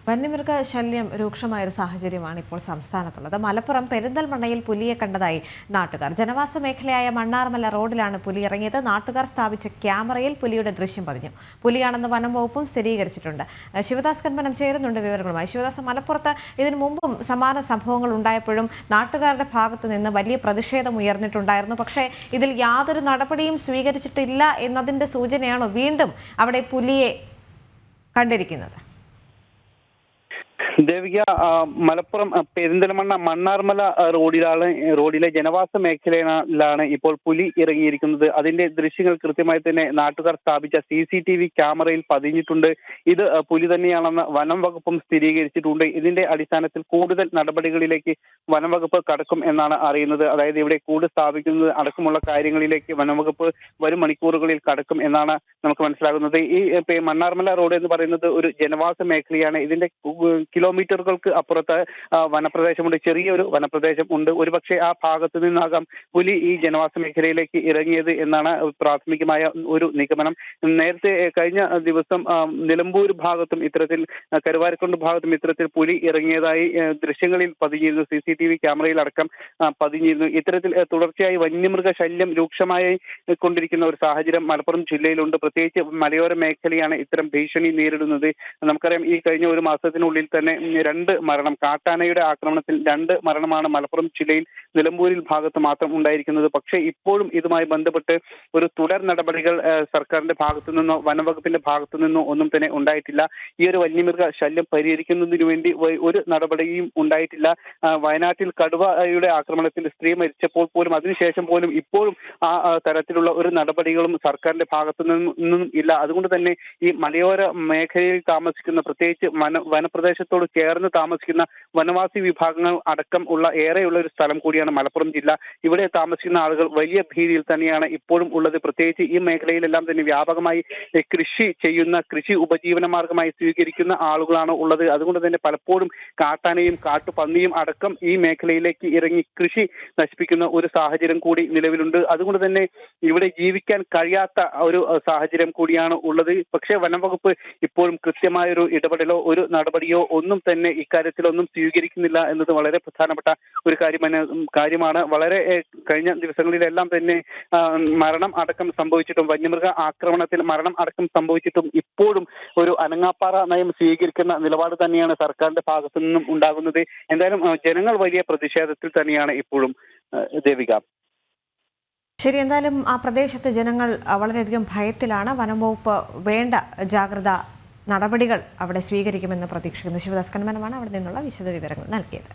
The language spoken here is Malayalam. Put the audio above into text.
വന്യമൃഗ ശല്യം രൂക്ഷമായ ഒരു സാഹചര്യമാണ് ഇപ്പോൾ സംസ്ഥാനത്തുള്ളത്. മലപ്പുറം പെരിന്തൽമണ്ണയിൽ പുലിയെ കണ്ടതായി നാട്ടുകാർ. ജനവാസ മേഖലയായ മണ്ണാർമല റോഡിലാണ് പുലി ഇറങ്ങിയത്. നാട്ടുകാർ സ്ഥാപിച്ച ക്യാമറയിൽ പുലിയുടെ ദൃശ്യം പതിഞ്ഞു. പുലിയാണെന്ന് വനം വകുപ്പും സ്ഥിരീകരിച്ചിട്ടുണ്ട്. ശിവദാസ് കന്മനം ചേരുന്നുണ്ട് വിവരങ്ങളുമായി. ശിവദാസ്, മലപ്പുറത്ത് ഇതിനു മുമ്പും സമാന സംഭവങ്ങൾ ഉണ്ടായപ്പോഴും നാട്ടുകാരുടെ ഭാഗത്ത് നിന്ന് വലിയ പ്രതിഷേധം ഉയർന്നിട്ടുണ്ടായിരുന്നു. പക്ഷേ ഇതിൽ യാതൊരു നടപടിയും സ്വീകരിച്ചിട്ടില്ല എന്നതിൻ്റെ സൂചനയാണോ വീണ്ടും അവിടെ പുലിയെ കണ്ടിരിക്കുന്നത്? ദേവിക, മലപ്പുറം പെരിന്തൽമണ്ണ മണ്ണാർമല റോഡിലെ ജനവാസ മേഖലയിലാണ് ഇപ്പോൾ പുലി ഇറങ്ങിയിരിക്കുന്നത്. അതിന്റെ ദൃശ്യങ്ങൾ കൃത്യമായി തന്നെ നാട്ടുകാർ സ്ഥാപിച്ച CCTV ക്യാമറയിൽ പതിഞ്ഞിട്ടുണ്ട്. ഇത് പുലി തന്നെയാണെന്ന് വനം വകുപ്പും സ്ഥിരീകരിച്ചിട്ടുണ്ട്. ഇതിന്റെ അടിസ്ഥാനത്തിൽ കൂടുതൽ നടപടികളിലേക്ക് വനം വകുപ്പ് കടക്കും എന്നാണ് അറിയുന്നത്. അതായത് ഇവിടെ കൂട് സ്ഥാപിക്കുന്നത് അടക്കമുള്ള കാര്യങ്ങളിലേക്ക് വനം വകുപ്പ് വരും മണിക്കൂറുകളിൽ കടക്കും എന്നാണ് നമുക്ക് മനസ്സിലാകുന്നത്. ഈ മണ്ണാർമല റോഡ് എന്ന് പറയുന്നത് ഒരു ജനവാസ മേഖലയാണ്. ഇതിന്റെ കിലോമീറ്ററുകൾക്ക് അപ്പുറത്ത് വനപ്രദേശമുണ്ട്, ചെറിയൊരു വനപ്രദേശം ഉണ്ട്. ഒരുപക്ഷെ ആ ഭാഗത്തു നിന്നാകാം പുലി ഈ ജനവാസ മേഖലയിലേക്ക് ഇറങ്ങിയത് എന്നാണ് പ്രാഥമികമായ ഒരു നിഗമനം. നേരത്തെ കഴിഞ്ഞ ദിവസം നിലമ്പൂർ ഭാഗത്തും ഇത്തരത്തിൽ കരുവാരക്കുണ്ട് ഭാഗത്തും ഇത്തരത്തിൽ പുലി ഇറങ്ങിയതായി ദൃശ്യങ്ങളിൽ പതിഞ്ഞിരുന്നു. CCTV ക്യാമറയിൽ അടക്കം പതിഞ്ഞിരുന്നു. ഇത്തരത്തിൽ തുടർച്ചയായി വന്യമൃഗ ശല്യം രൂക്ഷമായി കൊണ്ടിരിക്കുന്ന ഒരു സാഹചര്യം മലപ്പുറം ജില്ലയിലുണ്ട്. പ്രത്യേകിച്ച് മലയോര മേഖലയാണ് ഇത്തരം ഭീഷണി നേരിടുന്നത്. നമുക്കറിയാം, ഈ കഴിഞ്ഞ ഒരു മാസത്തിനുള്ളിൽ തന്നെ 2 മരണം, കാട്ടാനയുടെ ആക്രമണത്തിൽ 2 മരണമാണ് മലപ്പുറം ജില്ലയിൽ നിലമ്പൂരിൽ ഭാഗത്ത് മാത്രം ഉണ്ടായിരിക്കുന്നത്. പക്ഷേ ഇപ്പോഴും ഇതുമായി ബന്ധപ്പെട്ട് ഒരു തുടർ നടപടികൾ സർക്കാരിന്റെ ഭാഗത്തു നിന്നോ വനംവകുപ്പിന്റെ ഭാഗത്തു നിന്നോ ഒന്നും തന്നെ ഉണ്ടായിട്ടില്ല. ഈ ഒരു വന്യമൃഗ ശല്യം പരിഹരിക്കുന്നതിനു വേണ്ടി ഒരു നടപടിയും ഉണ്ടായിട്ടില്ല. വയനാട്ടിൽ കടുവയുടെ ആക്രമണത്തിൽ സ്ത്രീ മരിച്ചപ്പോൾ പോലും അതിനുശേഷം പോലും ഇപ്പോഴും ആ തരത്തിലുള്ള ഒരു നടപടികളും സർക്കാരിന്റെ ഭാഗത്തു നിന്നും ഇല്ല. അതുകൊണ്ട് തന്നെ ഈ മലയോര മേഖലയിൽ താമസിക്കുന്ന, പ്രത്യേകിച്ച് വനപ്രദേശത്തോട് ചേർന്ന് താമസിക്കുന്ന വനവാസി വിഭാഗങ്ങൾ അടക്കം ഉള്ള ഏറെയുള്ള ഒരു സ്ഥലം കൂടിയാണ് മലപ്പുറം ജില്ല. ഇവിടെ താമസിക്കുന്ന ആളുകൾ വലിയ ഭീതിയിൽ തന്നെയാണ് ഇപ്പോഴും ഉള്ളത്. പ്രത്യേകിച്ച് ഈ മേഖലയിലെല്ലാം തന്നെ വ്യാപകമായി കൃഷി ഉപജീവന മാർഗമായി സ്വീകരിക്കുന്ന ആളുകളാണ് ഉള്ളത്. അതുകൊണ്ട് തന്നെ പലപ്പോഴും കാട്ടാനയും കാട്ടുപന്നിയും അടക്കം ഈ മേഖലയിലേക്ക് ഇറങ്ങി കൃഷി നശിപ്പിക്കുന്ന ഒരു സാഹചര്യം കൂടി നിലവിലുണ്ട്. അതുകൊണ്ട് തന്നെ ഇവിടെ ജീവിക്കാൻ കഴിയാത്ത ഒരു സാഹചര്യം കൂടിയാണ് ഉള്ളത്. പക്ഷേ വനംവകുപ്പ് ഇപ്പോഴും കൃത്യമായൊരു ഇടപെടലോ ഒരു നടപടിയോ ഒന്നും തന്നെ ഇക്കാര്യത്തിലൊന്നും സ്വീകരിക്കുന്നില്ല എന്നത് വളരെ പ്രധാനപ്പെട്ട ഒരു കാര്യമാണ്. വളരെ കഴിഞ്ഞ ദിവസങ്ങളിലെല്ലാം തന്നെ മരണം അടക്കം സംഭവിച്ചിട്ടും, വന്യമൃഗ ആക്രമണത്തിൽ മരണം അടക്കം സംഭവിച്ചിട്ടും ഇപ്പോഴും ഒരു അനങ്ങാപ്പാറ നയം സ്വീകരിക്കുന്ന നിലപാട് തന്നെയാണ് സർക്കാരിന്റെ ഭാഗത്തു നിന്നും ഉണ്ടാകുന്നത്. എന്തായാലും ജനങ്ങൾ വലിയ പ്രതിഷേധത്തിൽ തന്നെയാണ് ഇപ്പോഴും. ദേവിക, ശരി, എന്തായാലും ആ പ്രദേശത്തെ ജനങ്ങൾ വളരെയധികം ഭയത്തിലാണ്. വനംവകുപ്പ് വേണ്ട ജാഗ്രത നടപടികൾ അവിടെ സ്വീകരിക്കുമെന്ന് പ്രതീക്ഷിക്കുന്നു. ശിവദാസ് കന്മനമാണ് അവിടെ നിന്നുള്ള വിശദവിവരങ്ങൾ നൽകിയത്.